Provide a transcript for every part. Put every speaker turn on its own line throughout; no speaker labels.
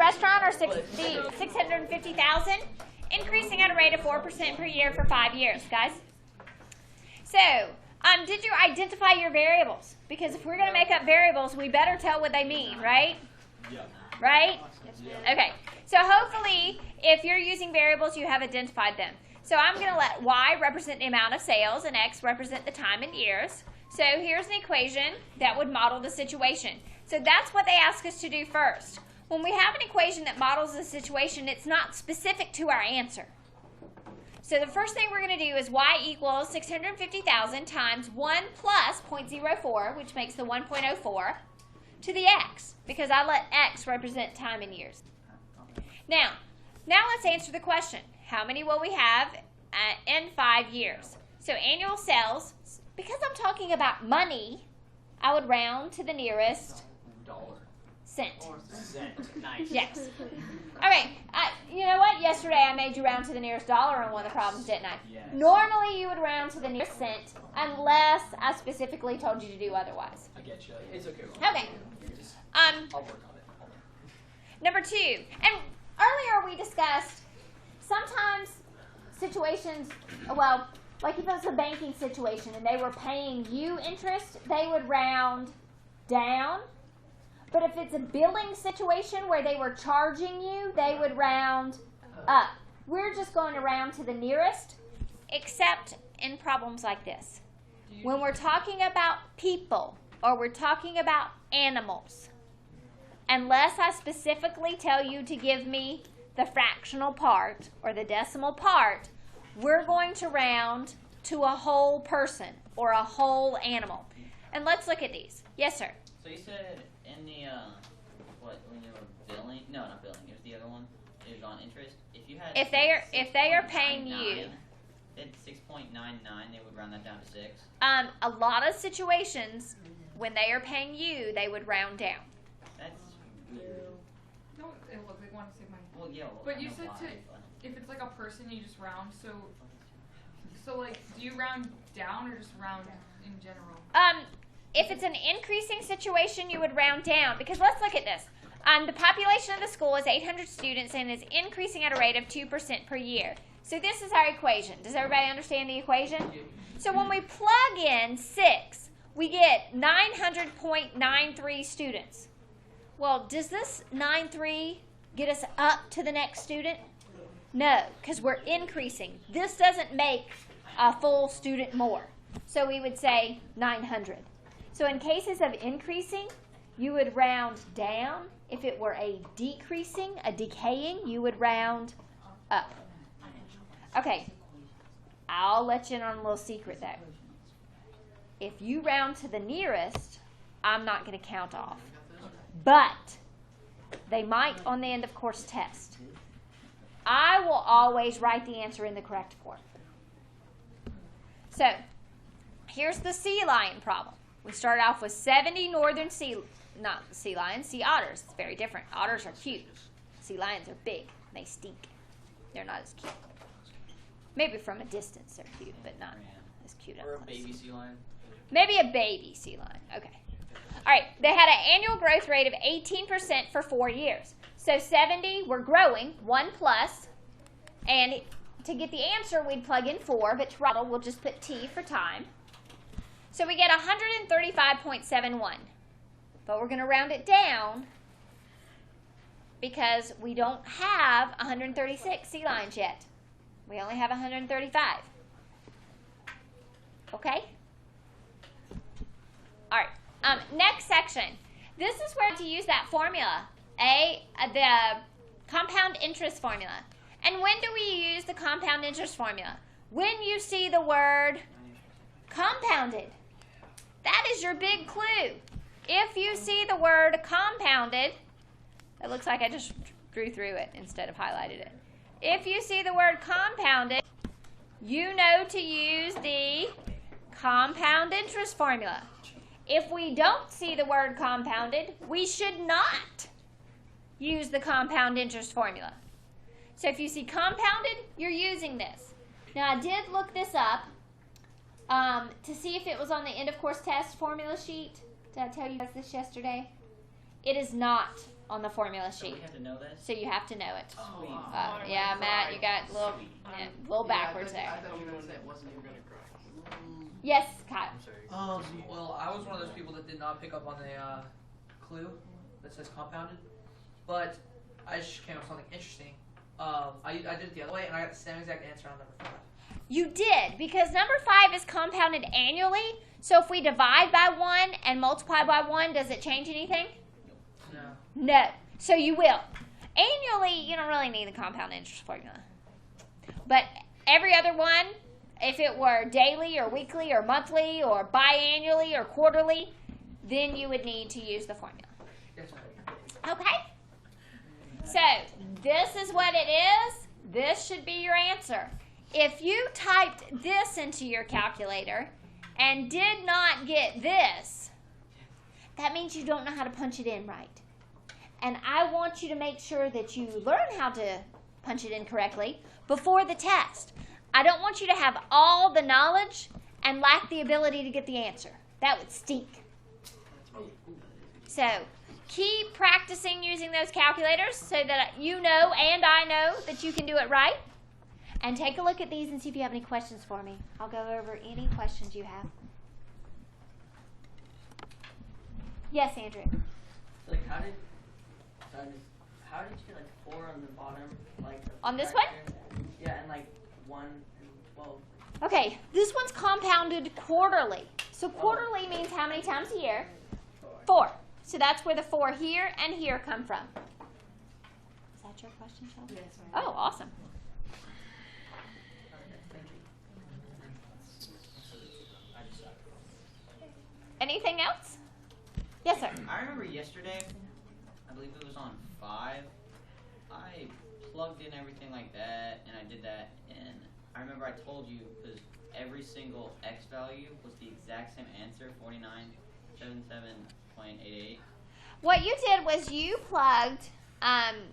restaurant or 650,000, increasing at a rate of 4% per year for 5 years, guys. So, did you identify your variables? Because if we're going to make up variables, we better tell what they mean, right?
Yeah.
Right? Okay. So hopefully, if you're using variables, you have identified them. So I'm going to let y represent the amount of sales and x represent the time in years. So here's an equation that would model the situation. So that's what they ask us to do first. When we have an equation that models the situation, it's not specific to our answer. So the first thing we're going to do is y equals 650,000 times 1 plus 0.04, which makes the 1.04, to the x, because I let x represent time in years. Now let's answer the question. How many will we have in 5 years? So annual sales, because I'm talking about money, I would round to the nearest cent.
Nice.
Yes. All right. You know what? Yesterday I made you round to the nearest dollar on one of the problems, didn't I?
Yes.
Normally you would round to the nearest cent unless I specifically told you to do otherwise.
I get you. It's okay.
Okay.
I'll work on it.
Number 2. And earlier we discussed sometimes situations, well, like if it was a banking situation and they were paying you interest, they would round down. But if it's a billing situation where they were charging you, they would round up. We're just going to round to the nearest, except in problems like this. When we're talking about people or we're talking about animals, unless I specifically tell you to give me the fractional part or the decimal part, we're going to round to a whole person or a whole animal. And let's look at these. Yes, sir.
So you said in the, when you were billing, no, not billing, it was the other one, it was on interest. If
they are paying you,
at 6.99, they would round that down to 6.
A lot of situations, when they are paying you, they would round down.
That's weird.
No, they want to save money.
Well, yeah. Well,
But
I
you
know
said
why, but-
if it's like a person, you just round. So like, do you round down or just round in general?
If it's an increasing situation, you would round down. Because let's look at this. The population of the school is 800 students and is increasing at a rate of 2% per year. So this is our equation. Does everybody understand the equation? So when we plug in 6, we get 900.93 students. Well, does this 93 get us up to the next student? No, because we're increasing. This doesn't make a full student more. So we would say 900. So in cases of increasing, you would round down. If it were a decreasing, a decaying, you would round up. Okay, I'll let you in on a little secret though. If you round to the nearest, I'm not going to count off. But they might on the end of course test. I will always write the answer in the correct form. So, here's the sea lion problem. We start off with 70 northern sea lions, sea otters. It's very different. Otters are cute. Sea lions are big. They stink. They're not as cute. Maybe from a distance they're cute, but not as cute up
Or a
close.
baby sea lion.
Maybe a baby sea lion. Okay. All right. They had an annual growth rate of 18% for 4 years. So 70, we're growing, 1 plus. And to get the answer, we'd plug in 4, but to model, we'll just put T for time. So we get 135.71. But we're going to round it down because we don't have 136 sea lions yet. We only have 135. Okay? All right. Next section. This is where to use that formula, the compound interest formula. And when do we use the compound interest formula? When you see the word compounded. That is your big clue. If you see the word compounded, it looks like I just drew through it instead of highlighted it. If you see the word compounded, you know to use the compound interest formula. If we don't see the word compounded, we should not use the compound interest formula. So if you see compounded, you're using this. Now I did look this up to see if it was on the end of course test formula sheet. Did I tell you guys this yesterday? It is not on the formula
So
sheet.
we have to know this?
So you have to know it.
Sweet.
Yeah, Matt, you got a little,
Sweet.
little backwards there.
I thought you were gonna say it wasn't even gonna cry.
Yes, Kyle.
I'm sorry.
Well, I was one of those people that did not pick up on the clue that says compounded, but I just came up with something interesting. I did it the other way, and I got the same exact answer on number 5.
You did, because number 5 is compounded annually. So if we divide by 1 and multiply by 1, does it change anything?
No.
No. So you will. Annually, you don't really need the compound interest formula. But every other one, if it were daily or weekly or monthly or biannually or quarterly, then you would need to use the formula.
Yes, ma'am.
Okay? So this is what it is. This should be your answer. If you typed this into your calculator and did not get this, that means you don't know how to punch it in right. And I want you to make sure that you learn how to punch it in correctly before the test. I don't want you to have all the knowledge and lack the ability to get the answer. That would stink. So keep practicing using those calculators so that you know and I know that you can do it right. And take a look at these and see if you have any questions for me. I'll go over any questions you have. Yes, Andrew.
Like how did you get like 4 on the bottom, like
On this one?
Yeah, and like 1 and 12.
Okay, this one's compounded quarterly. So quarterly means how many times a year? 4. So that's where the 4 here and here come from. Is that your question, Shelby?
Yes, ma'am.
Oh, awesome. Anything else? Yes, sir.
I remember yesterday, I believe it was on 5, I plugged in everything like that, and I did that, and I remember I told you, because every single x value was the exact same answer, 4977.88.
What you did was you plugged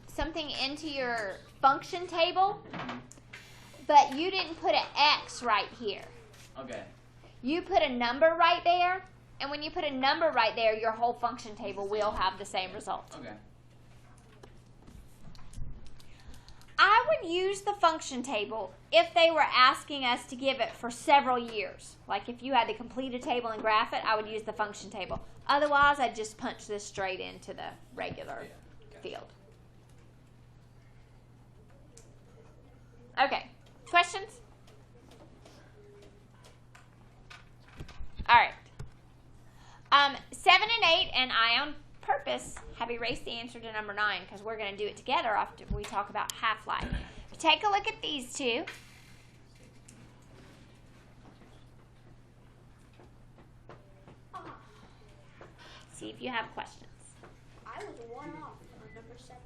something into your function table, but you didn't put an X right here.
Okay.
You put a number right there, and when you put a number right there, your whole function table will have the same result.
Okay.
I would use the function table if they were asking us to give it for several years. Like if you had to complete a table and graph it, I would use the function table. Otherwise, I'd just punch this straight into the regular field. Okay, questions? All right. 7 and 8, and I on purpose have erased the answer to number 9 because we're going to do it together after we talk about half-life. Take a look at these two. See if you have questions.
I was 1 off on number 7.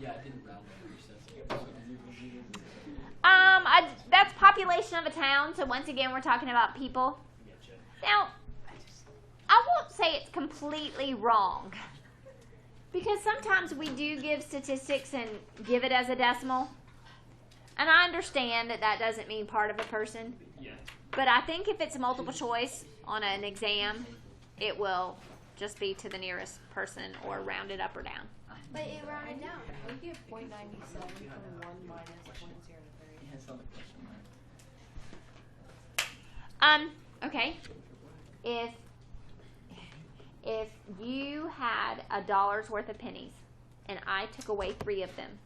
Yeah, I didn't round that.
That's population of a town, so once again we're talking about people. Now, I won't say it's completely wrong, because sometimes we do give statistics and give it as a decimal, and I understand that that doesn't mean part of a person,
Yeah.
but I think if it's a multiple choice on an exam, it will just be to the nearest person or rounded up or down.
But it rounded down.
We get 0.97 from 1 minus 0.03.
Yeah, it's on the question mark.
Okay. If you had $1 worth of pennies and I took away 3 of them,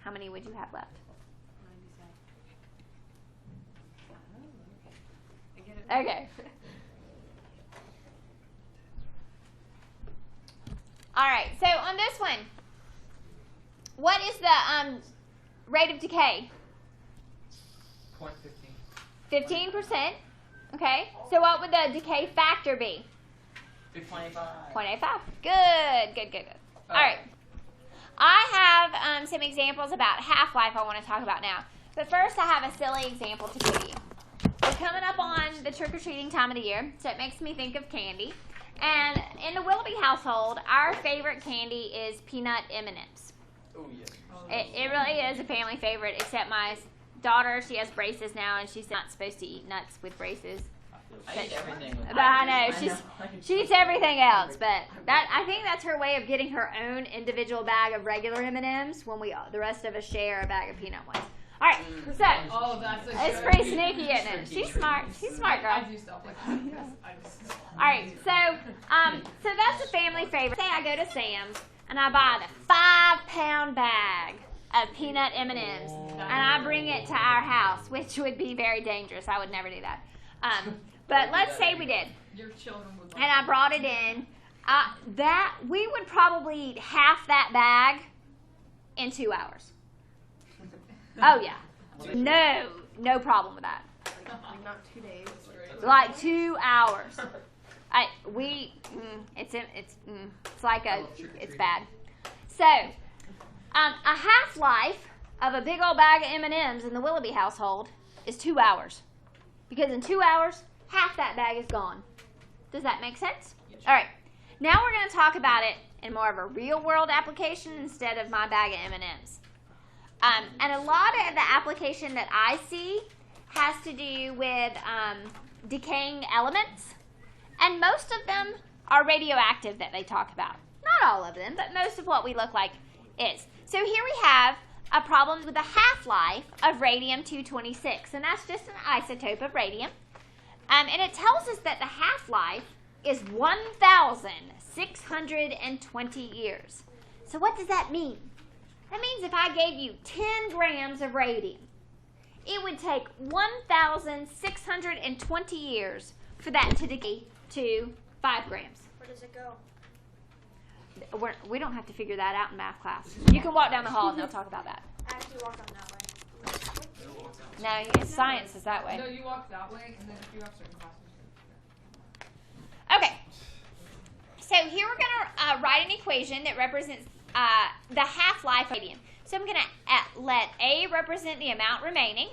how many would you have left?
97. I get it.
Okay. All right. So on this one, what is the rate of decay?
0.15.
15%. Okay. So what would the decay factor be?
0.85.
0.85. Good. All right. I have some examples about half-life I want to talk about now. But first, I have a silly example to give you. We're coming up on the trick-or-treating time of the year, so it makes me think of candy. And in the Willoughby household, our favorite candy is peanut M&Ms.
Oh, yes.
It really is a family favorite, except my daughter, she has braces now, and she's not supposed to eat nuts with braces.
I eat everything with
But I know
I
she's
know.
she eats everything else. But that I think that's her way of getting her own individual bag of regular M&Ms when the rest of us share a bag of peanut ones. All right, so
Oh, that's a
it's
good.
pretty sneaky, isn't it? She's smart. She's smart, girl.
I do stuff like that. I just.
All right, so that's a family favorite. Say I go to Sam's and I buy the 5-pound bag of peanut M&Ms and I bring it to our house, which would be very dangerous. I would never do that. But let's say we did,
Your children would.
and I brought it in. That we would probably eat half that bag in 2 hours. Oh yeah, no problem with that.
Like not 2 days.
Like 2 hours. It's like it's bad. So, a half-life of a big old bag of M&Ms in the Willoughby household is 2 hours, because in 2 hours, half that bag is gone. Does that make sense?
Yes.
All right. Now we're going to talk about it in more of a real-world application instead of my bag of M&Ms. And a lot of the application that I see has to do with decaying elements. And most of them are radioactive that they talk about. Not all of them, but most of what we look like is. So here we have a problem with the half-life of radium-226. And that's just an isotope of radium. And it tells us that the half-life is 1,620 years. So what does that mean? That means if I gave you 10 grams of radium, it would take 1,620 years for that to decay to 5 grams.
Where does it go?
We don't have to figure that out in math class. You can walk down the hall and they'll talk about that.
I actually walk on that way.
No, science is that way.
No, you walk that way, and then if you have certain classes.
Okay. So here we're going to write an equation that represents the half-life of radium. So I'm going to let A represent the amount remaining.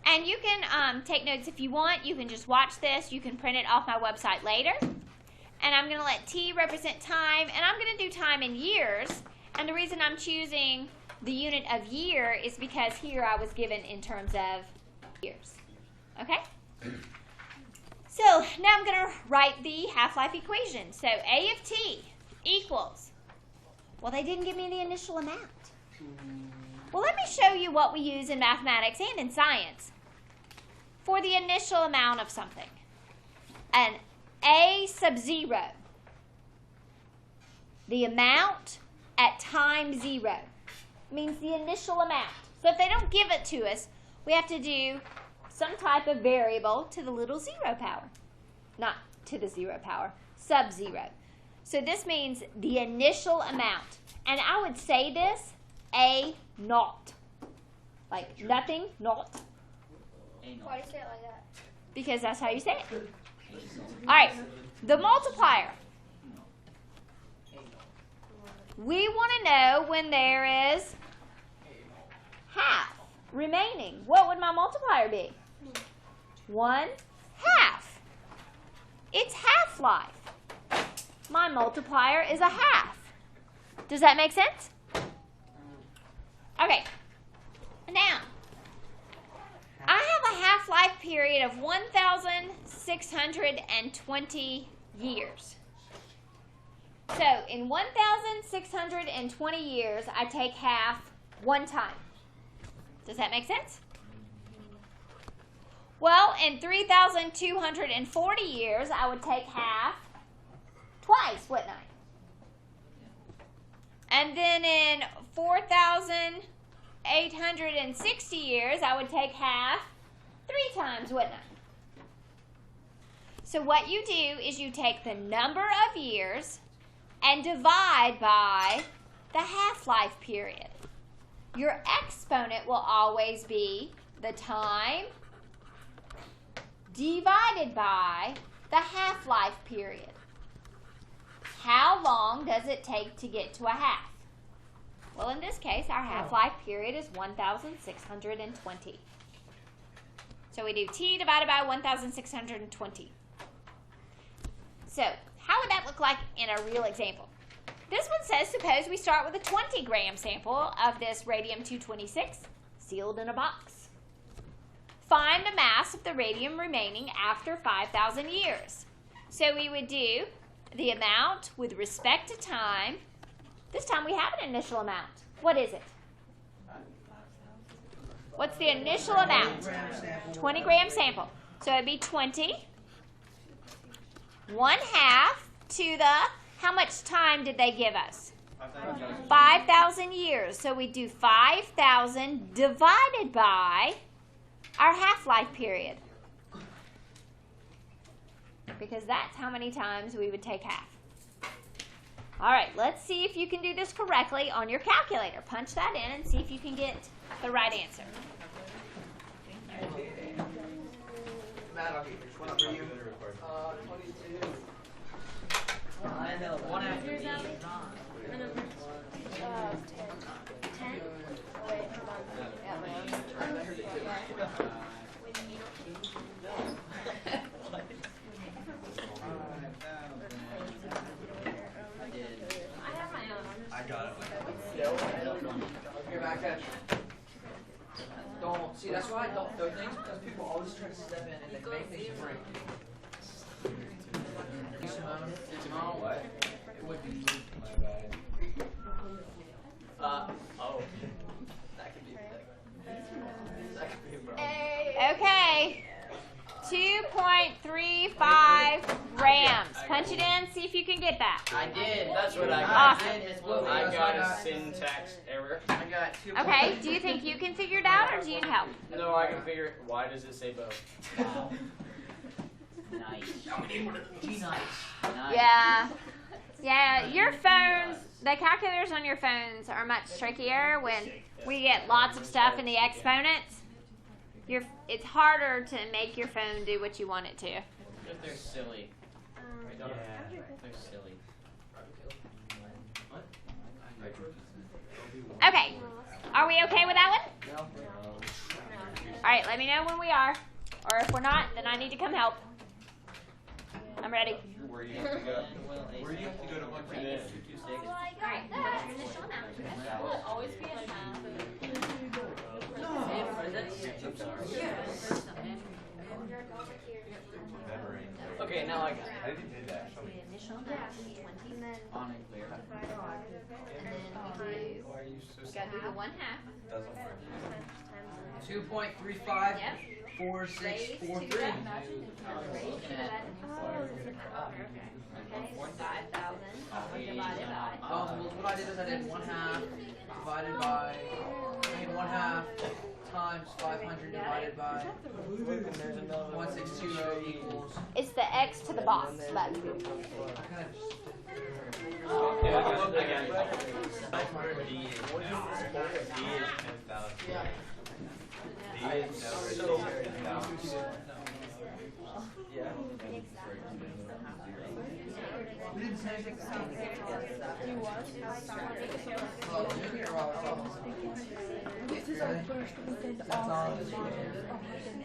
And you can take notes if you want. You can just watch this. You can print it off my website later. And I'm going to let T represent time. And I'm going to do time in years. And the reason I'm choosing the unit of year is because here I was given in terms of years. Okay? So now I'm going to write the half-life equation. So A of T equals, well, they didn't give me the initial amount. Well, let me show you what we use in mathematics and in science for the initial amount of something. An A sub 0, the amount at time 0, means the initial amount. So if they don't give it to us, we have to do some type of variable to the little 0 power. Not to the 0 power, sub 0. So this means the initial amount. And I would say this, A naught. Like nothing, naught.
Why do you say it like that?
Because that's how you say it. All right, the multiplier. We want to know when there is half remaining. What would my multiplier be? 1/2. It's half-life. My multiplier is a half. Does that make sense? Okay. Now, I have a half-life period of 1,620 years. So, in 1,620 years, I take half one time. Does that make sense? Well, in 3,240 years, I would take half twice, wouldn't I? And then in 4,860 years, I would take half 3 times, wouldn't I? So what you do is you take the number of years and divide by the half-life period. Your exponent will always be the time divided by the half-life period. How long does it take to get to a half? Well, in this case, our half-life period is 1,620. So we do T divided by 1,620. So how would that look like in a real example? This one says, suppose we start with a 20-gram sample of this radium-226 sealed in a box. find the mass of the radium remaining after 5,000 years. So we would do the amount with respect to time. This time we have an initial amount. What is it? What's the initial amount? 20 gram sample. So it'd be 20. 1/2 to the, how much time did they give us? 5,000 years. So we do 5,000 divided by our half-life period. Because that's how many times we would take half. All right, let's see if you can do this correctly on your calculator. Punch that in and see if you can get the right answer.
Matt, I'll get your 20 for you. 22.
I know, one after me.
10? Wait, hold on.
I have my own.
I got it.
Your back catch. Don't see. That's why I don't throw things because people always try to step in and they make things break.
What?
It would be.
My bad.
Oh.
That could be. That could be a problem.
Okay. 2.35 grams. Punch it in, see if you can get that.
I did. That's what I got.
Awesome.
I did, Miss Willie.
I got a
syntax error. I got 2.
Okay, do you think you can figure it out or do you need help?
No, I can figure it. Why does it say both?
Wow. Nice. Nice.
Yeah. Yeah, your phones, the calculators on your phones are much trickier when we get lots of stuff in the exponents. It's harder to make your phone do what you want it to.
But they're silly.
Yeah.
They're silly.
Okay, are we okay with that one?
No.
All right, let me know when we are. Or if we're not, then I need to come help. I'm ready.
Where you have to go?
Where
you have to go to look for this?
226.
All right, that's your initial amount.
Will it always be a half?
Okay, now I got it.
I didn't do that.
The initial amount is 20.
On and clear.
And then we
Why are you so
gotta do the 1/2.
Doesn't work.
2.35.
Yep.
4643.
Raised to that. Okay, 5,000 divided by.
What I did is I did 1/2 divided by. I mean 1/2 times 500 divided by 1620 equals.
It's the X to the boss button.
I kind of just.
Okay, I got it. 500 D is 10,000.
Yeah.
D is never 10,000.
Yeah. We did the same thing. Well, Junior, well,
This is our first weekend off.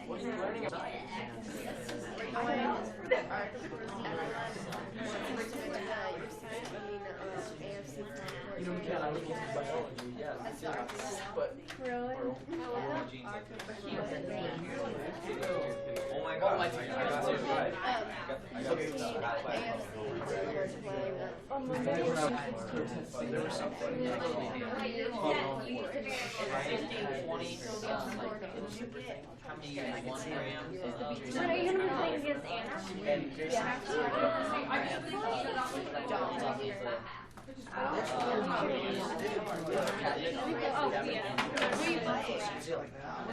what are you learning about? You know, yeah, I was looking at biology, yeah. But
Really?
Oh my god. I got it right. I got it.
there was something.
How many years? 1 gram?
What are you gonna be playing against Anna?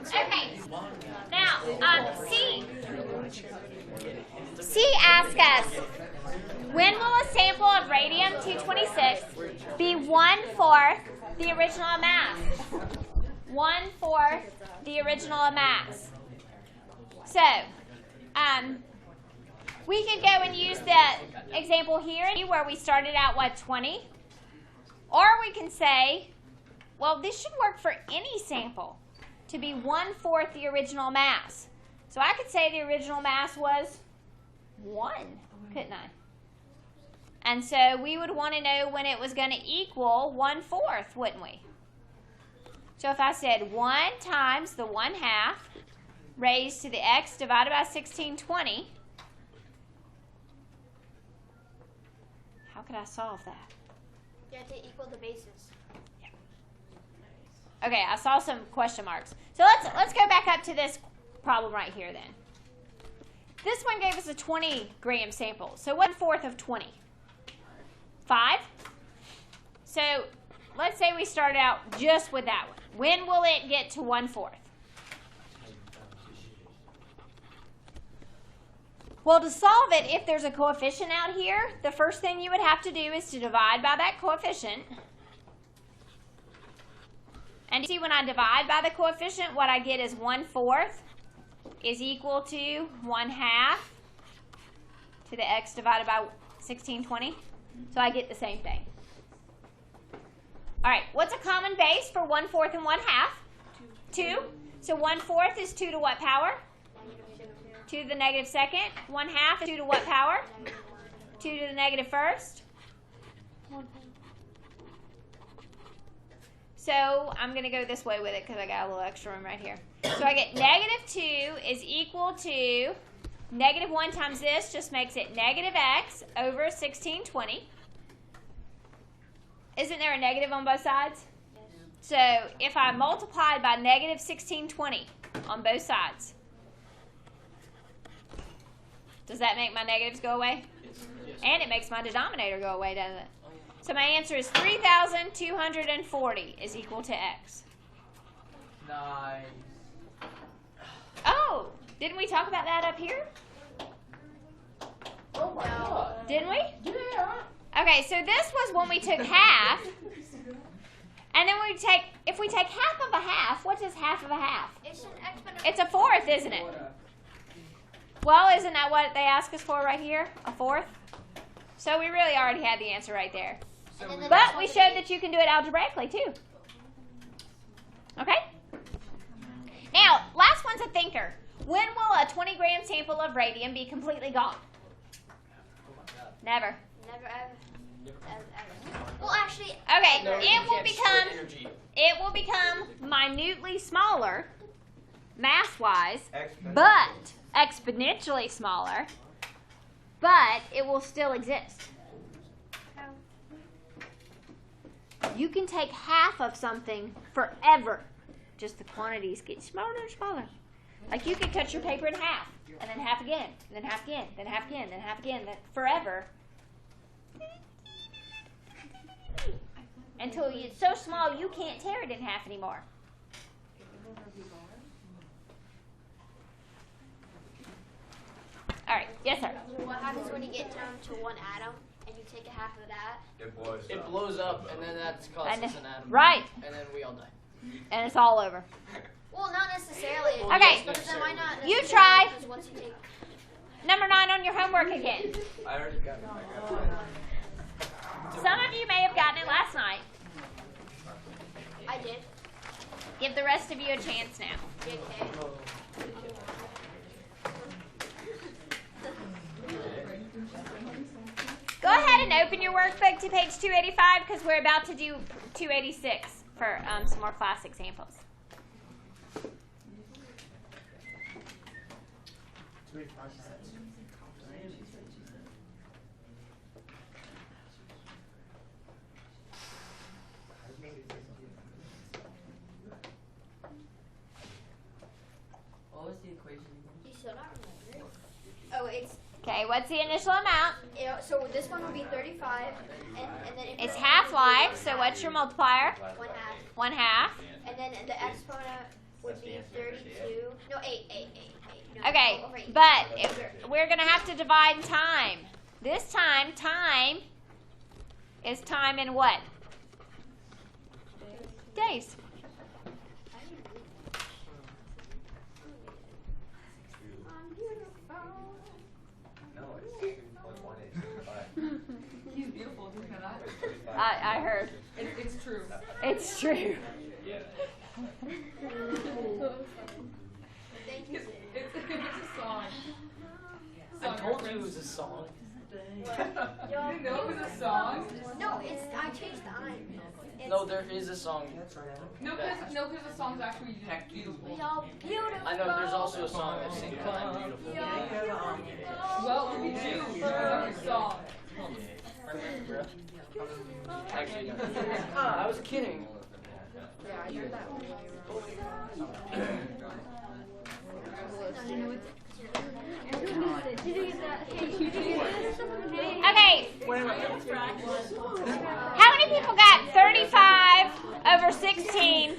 Okay. Now, C asks us, when will a sample of radium-226 be 1/4 the original mass? 1/4 the original mass. So, we could go and use the example here where we started out, 20? Or we can say, well, this should work for any sample to be 1/4 the original mass. So I could say the original mass was 1, couldn't I? And so we would want to know when it was going to equal 1/4, wouldn't we? So if I said 1 times the 1/2 raised to the x divided by 1620. How could I solve that?
You have to equal the bases.
Okay, I saw some question marks. So let's go back up to this problem right here then. This one gave us a 20-gram sample. So 1/4 of 20? 5? So let's say we started out just with that one. When will it get to 1/4? Well, to solve it, if there's a coefficient out here, the first thing you would have to do is to divide by that coefficient. And see, when I divide by the coefficient, what I get is 1/4 is equal to 1/2 to the x divided by 1620. So I get the same thing. All right, what's a common base for 1/4 and 1/2? 2. So 1/4 is 2 to what power? 2 to the negative second. 1/2 is 2 to what power? 2 to the negative first. So I'm going to go this way with it because I got a little extra room right here. So I get negative 2 is equal to negative 1 times this just makes it negative x over 1620. Isn't there a negative on both sides? So if I multiply by negative 1620 on both sides, does that make my negatives go away? And it makes my denominator go away, doesn't it? So my answer is 3,240 is equal to x.
Nice.
Oh, didn't we talk about that up here?
Oh my god.
Didn't we?
Yeah.
Okay, so this was when we took half. And then if we take half of a half, what is half of a half?
It's an exponential.
It's a fourth, isn't it? Well, isn't that what they ask us for right here? A fourth? So we really already had the answer right there.
And then the
But
next
we
one
showed
would
that you can do it algebraically too. Okay? Now, last one's a thinker. When will a 20-gram sample of radium be completely gone? Never.
be never ever. Well, actually,
Okay,
No, you
it will
can't store
become
energy.
minutely smaller, mass-wise,
Exponentially.
but exponentially smaller, but it will still exist. You can take half of something forever. Just the quantities get smaller and smaller. Like you could cut your paper in half, and then half again, and then half again, then half again, then half again, then forever. Until it's so small you can't tear it in half anymore. All right, yes, sir.
what happens when you get down to one atom and you take a half of that?
It blows up, and then that causes
And-
an atom.
right.
And then we all die.
And it's all over.
Well, not necessarily.
Okay,
Because then why not?
you
necessarily,
try.
because once you take.
Number 9 on your homework again.
I already got it.
Some of you may have gotten it last night.
I did.
Give the rest of you a chance now.
JK.
Go ahead and open your workbook to page 285 because we're about to do 286 for some more class examples.
What was the equation again?
You still not remember it? Oh, it's
Okay, what's the initial amount?
so this one would be 35, and then if
It's half-life, so what's your multiplier?
1/2,
1/2.
and then the exponent would be 32. No, 8. No,
Okay,
over 8.
but we're going to have to divide time. This time is time in what? Days.
No, it's
He's beautiful. Do you know that?
I heard.
It's true.
It's true.
Thank you.
It's a song.
I told you it was a song.
You didn't know it was a song?
No, I changed the I.
No, there is a song.
That's right, Adam.
No, because the song's actually beautiful.
Y'all beautiful.
I know there's also a song that sings I'm beautiful.
Well, we do for every song.
Actually, no. I was kidding.
Yeah, I heard that one.
Okay. How many people got 35 over 16?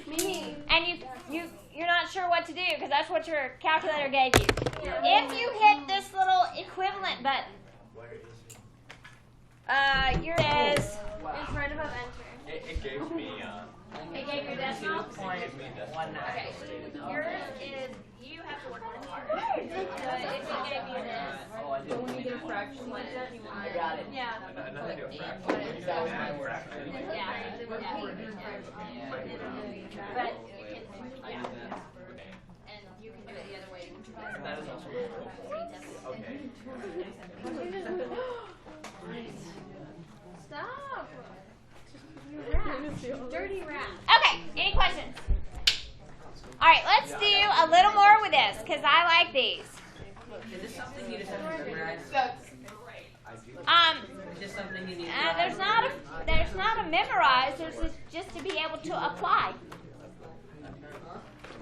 And you're not sure what to do because that's what your calculator gave you. If you hit this little equivalent button, yours is.
It's right above enter.
It gave me
It gave you decimal.
Okay.
Yours is. You have to work a little harder. So if it gave you this.
So when you get a fraction like that, you want to
got it.
Yeah.
Another do a fraction. That was my word.
Yeah. But you can. Yeah. And you can do it the other way.
That is also okay.
Stop. Dirty rat.
Okay, any questions? All right, let's do a little more with this because I like these.
Is this something you just have to memorize? Is this something you need to
There's not a memorize. There's just to be able to apply.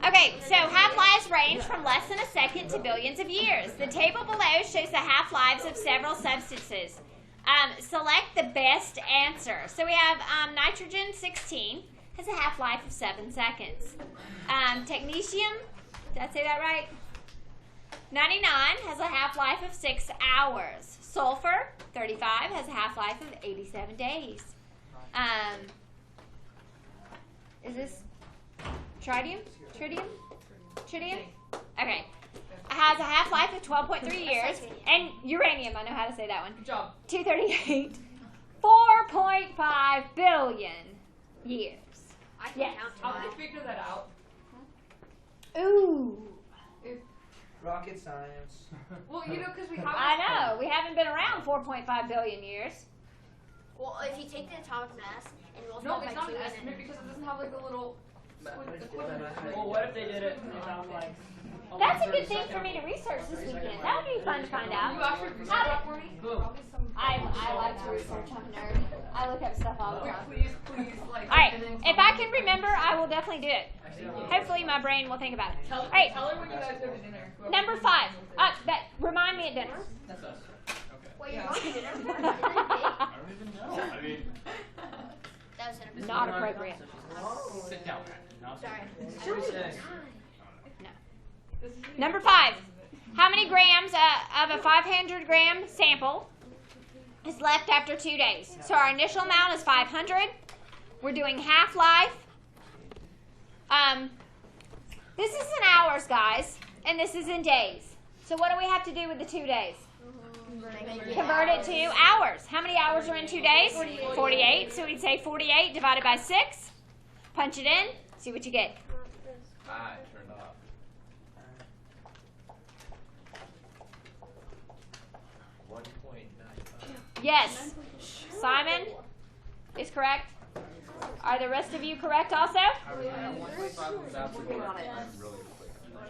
Okay, so half-lives range from less than a second to billions of years. The table below shows the half-lives of several substances. Select the best answer. So we have nitrogen 16 has a half-life of 7 seconds. Technetium, did I say that right? 99 has a half-life of 6 hours. Sulfur 35 has a half-life of 87 days. Is this tritium? Tritium? Okay. It has a half-life of 12.3 years. And uranium, I know how to say that one.
Good job.
238. 4.5 billion years.
I can
Yes.
count to
How did
that.
you figure that out?
Ooh.
Rocket science.
Well, you know, because we have.
I know. We haven't been around 4.5 billion years.
Well, if you take the atomic mass and
No,
multiply
it's
by
not
2
an
and
estimate
then
because it doesn't have like a little equivalent.
Well, what if they did it around like?
That's a good thing for me to research this weekend. That would be fun to find
You
out.
actually research that for me?
I like to research. I'm a nerd. I look up stuff all the
Wait,
time.
please, like.
All right. If I can remember, I will definitely do it. Hopefully, my brain will think about it.
Tell
All right.
her when you guys go to dinner.
Number 5. That remind me at dinner.
That's us.
well, you're going to dinner.
I don't even know. I mean,
That was an
Not appropriate.
sit down.
Sorry.
Number 5. How many grams of a 500-gram sample is left after 2 days? So our initial amount is 500. We're doing half-life. This is in hours, guys, and this is in days. So what do we have to do with the 2 days? Convert it to hours. How many hours are in 2 days? 48. So we'd say 48 divided by 6. Punch it in. See what you get.
I turned off.
Yes. Simon is correct. Are the rest of you correct also?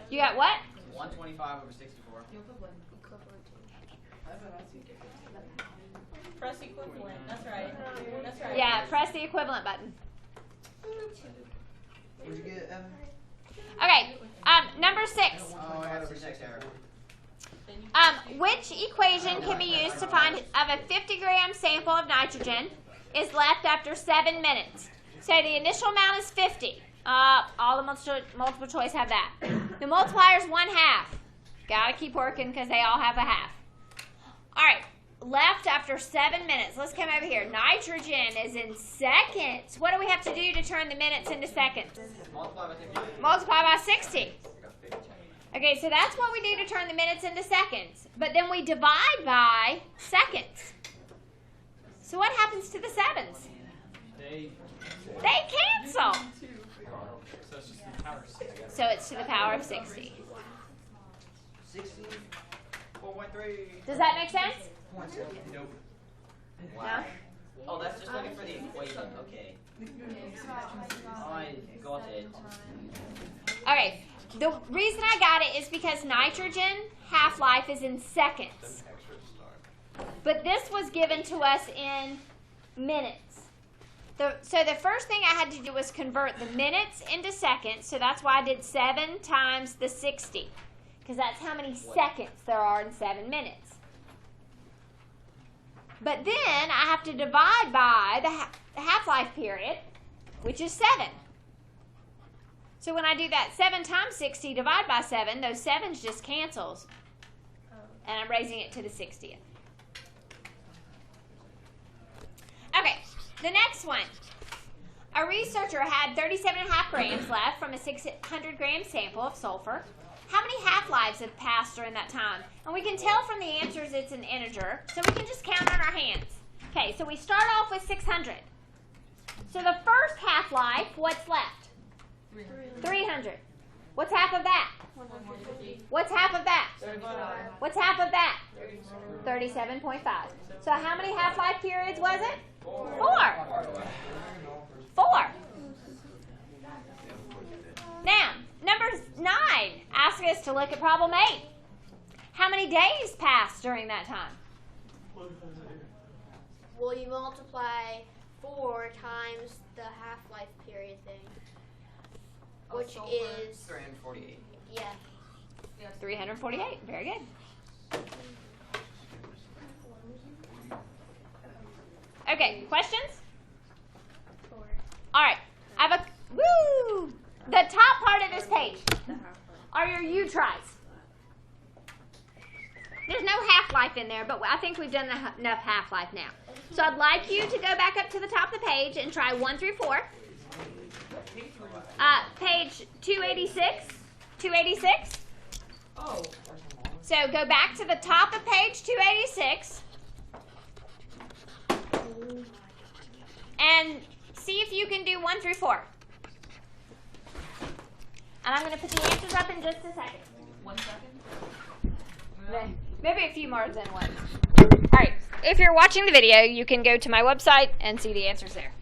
You got what?
125 over 64.
Press equivalent. That's right. That's right.
Yeah, press the equivalent button.
What'd you get, Evan?
Okay, number 6.
Oh, I got a syntax error.
Which equation can be used to find of a 50-gram sample of nitrogen is left after 7 minutes? So the initial amount is 50. All the multiple choice have that. The multiplier is 1/2. Gotta keep working because they all have a half. All right, left after 7 minutes. Let's come over here. Nitrogen is in seconds. What do we have to do to turn the minutes into seconds?
Multiply by 60.
Multiply by 60. Okay, so that's what we do to turn the minutes into seconds. But then we divide by seconds. So what happens to the 7s?
They
They cancel.
so it's just the power 60.
So it's to the power of 60.
60?
4.3.
Does that make sense?
Nope.
No?
Oh, that's just looking for the equation. Okay. I got it.
Okay, the reason I got it is because nitrogen half-life is in seconds. But this was given to us in minutes. So the first thing I had to do was convert the minutes into seconds. So that's why I did 7 times the 60. Because that's how many seconds there are in 7 minutes. But then I have to divide by the half-life period, which is 7. So when I do that 7 times 60 divided by 7, those 7s just cancels. And I'm raising it to the 60th. Okay, the next one. A researcher had 37.5 grams left from a 600-gram sample of sulfur. How many half-lives have passed during that time? And we can tell from the answers it's an integer, so we can just count on our hands. Okay, so we start off with 600. So the first half-life, what's left? 300. What's half of that?
150.
What's half of that?
35.
What's half of that?
37.
37.5. So how many half-life periods was it? 4. 4. Now, number 9 asks us to look at problem 8. How many days passed during that time?
Well, you multiply 4 times the half-life period thing, which
sulfur.
is
348.
yeah.
348. Very good. Okay, questions?
4.
All right. I have a woo. The top part of this page are your U tries. There's no half-life in there, but I think we've done enough half-life now. So I'd like you to go back up to the top of the page and try 1 through 4. Page 286. 286.
Oh.
So go back to the top of page 286 and see if you can do 1 through 4. And I'm going to put the answers up in just a second.
1 second.
Maybe a few more than one. All right. If you're watching the video, you can go to my website and see the answers there.